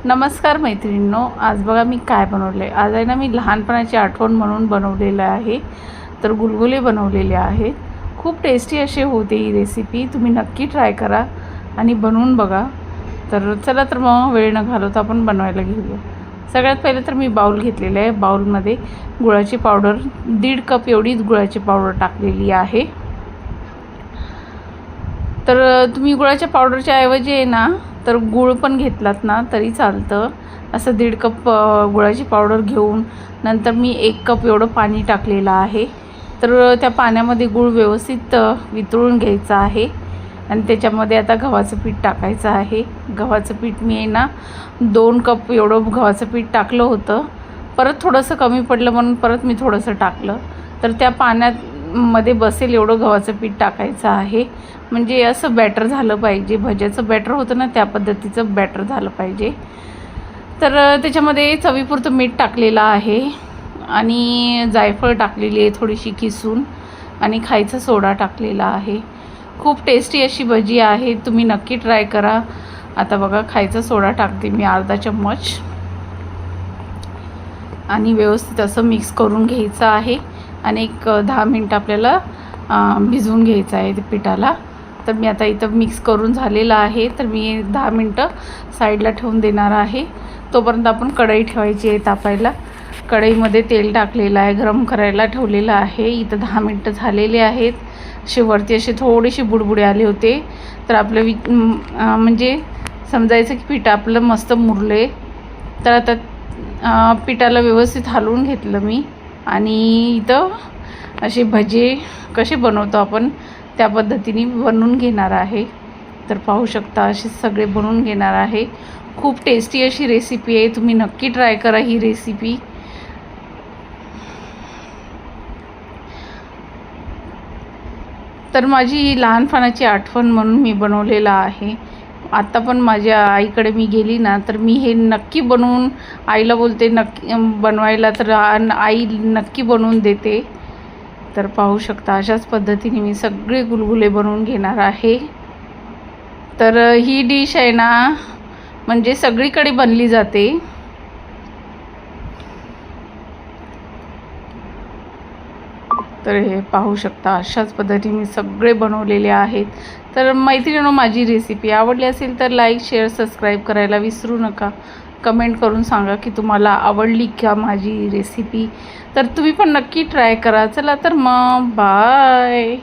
नमस्कार मैत्रिणींनो, आज बघा मी काय बनवले. आज आहे ना, मी लहानपणाची आठवण म्हणून बनवलेलं आहे. तर गुलगुले बनवलेले आहेत. खूप टेस्टी असे होते. ही रेसिपी तुम्ही नक्की ट्राय करा आणि बनवून बघा. तर चला तर मग वेळ न घालवता आपण बनवायला घेऊया. सगळ्यात पहिले तर मी बाउल घेतलेलं आहे. बाउलमध्ये गुळाची पावडर 1.5 कप एवढीच गुळाची पावडर टाकलेली आहे. तर तुम्ही गुळाच्या पावडरच्या ऐवजी आहे ना, तर गूळ पण घेतलात ना तरी चालतं. असं 1.5 कप गुळाची पावडर घेऊन नंतर मी 1 कप एवढं पाणी टाकलेलं आहे. तर त्या पाण्यामध्ये गूळ व्यवस्थित वितळून घ्यायचा आहे आणि त्याच्यामध्ये आता गव्हाचं पीठ टाकायचं आहे. गव्हाचं पीठ मी आहे ना 2 कप एवढं गव्हाचं पीठ टाकलं होतं. परत थोडंसं कमी पडलं म्हणून परत मी थोडंसं टाकलं. तर त्या पाण्यामध्ये बसेल एवढं गव्हाचं पीठ टाकायचं आहे. म्हणजे असं बॅटर झालं पाहिजे. भज्याचं बॅटर होतं ना, त्या पद्धतीचं बॅटर झालं पाहिजे. तर त्याच्यामध्ये चवीपुरतं मीठ टाकलेलं आहे आणि जायफळ टाकलेली आहे थोडीशी किसून आणि खायचा सोडा टाकलेला आहे. खूप टेस्टी अशी भजी आहे. तुम्ही नक्की ट्राय करा. आता बघा, खायचा सोडा टाकते मी अर्धा चम्मच आणि व्यवस्थित असं मिक्स करून घ्यायचं आहे आणि एक 10 मिनिट आपल्याला भिजवून घ्यायचं आहे ते पिठाला. तर मी आता इथं मिक्स करून झालेलं आहे. तर मी 10 मिनटं साईडला ठेवून देणार आहे. तोपर्यंत आपण कढई ठेवायची आहे तापायला. कढईमध्ये तेल टाकलेलं आहे, गरम करायला ठेवलेलं आहे. इथं 10 मिनटं झालेले आहेत. वरती असे थोडेसे बुडबुडे आले होते. तर आपलं म्हणजे समजायचं की पीठ आपलं मस्त मुरले. तर आता पिठाला व्यवस्थित हलवून घेतलं मी आणि इथं असे भजे कसे बनवतो आपण त्या पद्धतीने बनवून घेणार आहे. तर पाहू शकता, असे सगळे बनवून घेणार आहे. खूप टेस्टी अशी रेसिपी आहे. तुम्ही नक्की ट्राय करा ही रेसिपी. तर माझी लहानपणाची आठवण म्हणून मी बनवलेलं आहे. आता पण माझ्या आईकडे मी गेली ना, तर मी हे नक्की बनवून आईला बोलते नक्की बनवायला, तर आई नक्की बनवून देते. तर पाहू शकता, अशाच पद्धतीने मी सगळे गुलगुले बनवून घेणार आहे. तर ही डिश आहे ना, म्हणजे सगळीकडे बनली जाते. तर हे पाहू शकता, अशाच पद्धतीने मी सगळे बनवलेले आहेत. तर मैत्रिणींनो, माझी रेसिपी आवडली असेल तर लाईक, शेअर, सबस्क्राईब करायला विसरू नका. कमेंट करून सांगा की तुम्हाला आवडली का माझी रेसिपी. तर तुम्ही पण नक्की ट्राय करा. चला तर मग बाय.